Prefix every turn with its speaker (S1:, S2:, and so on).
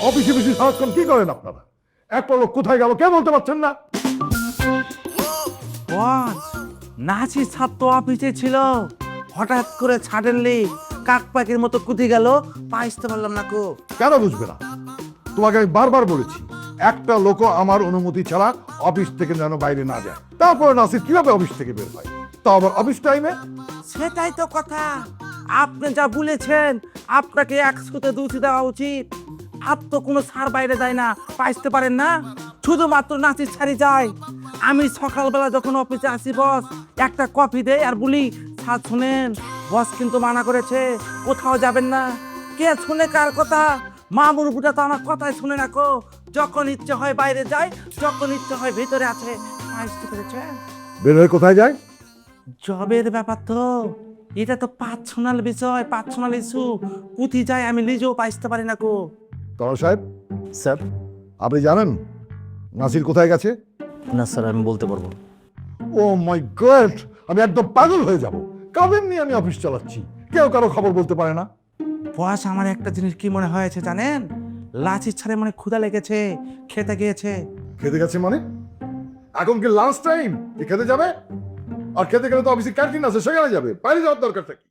S1: অফিসে বেশি সারাক্ষণ কি করেন আপনারা? একটা লোক কোথায় গেল কে বলতে পারছেন না?
S2: বস, নাসির ছাদ তো অফিসে ছিল, হঠাৎ করে সাডেনলি কাক পাখির মতো কুদি গেল, পাইতে পারলাম না কো।
S1: কেন বুঝবে না? তোমাকে আমি বারবার বলেছি একটা লোক আমার অনুমতি ছাড়া অফিস থেকে যেন বাইরে না যায়। তারপর নাসির কিভাবে অফিস থেকে বের হয়, তা আবার অফিস টাইমে?
S2: সেটাই তো কথা, আপনি যা বলেছেন আপনাকে 100তে 200 দেওয়া উচিত। আর তো কোনো সার বাইরে যায় না, পাইতে পারেন না, শুধুমাত্র নাচির ছাড়ি যায়। আমি সকালবেলা যখন অফিসে আসি বস, একটা কফি দেই আর বলি স্যার শুনেন, বস কিন্তু মানা করেছে কোথাও যাবেন না। কে শুনে কার কথা? মামুর বুটা তো আমার কথাই শুনে না কো। যখন ইচ্ছে হয় বাইরে যায়, যখন ইচ্ছে হয় ভিতরে আছে। পাইতে পেরেছেন?
S1: বের হয়ে কোথায় যায়?
S2: জবের ব্যাপার তো, এটা তো পার্সোনাল বিষয়, পার্সোনাল ইস্যু। কুথি যায় আমি নিজেও পাইতে পারি না কো।
S1: তরল সাহেব,
S3: স্যার।
S1: আপনি জানেন নাসির কোথায় গেছে?
S3: না স্যার, আমি বলতে পারবো না।
S1: ও মাই গড, আমি একদম পাগল হয়ে যাব। কাদের নিয়ে আমি অফিস চালাচ্ছি, কেউ কারো খবর বলতে পারে না।
S2: বস, আমার একটা জিনিস কি মনে হয়েছে জানেন? লাচির ছাড়ে মনে ক্ষুধা লেগেছে, খেতে গিয়েছে।
S1: খেতে গেছে মানে? এখন কি লাঞ্চ টাইম? খেতে যাবে? আর খেতে গেলে তো অফিসে ক্যান্টিন আছে, সেখানে যাবে, বাইরে যাওয়ার দরকার থাকে।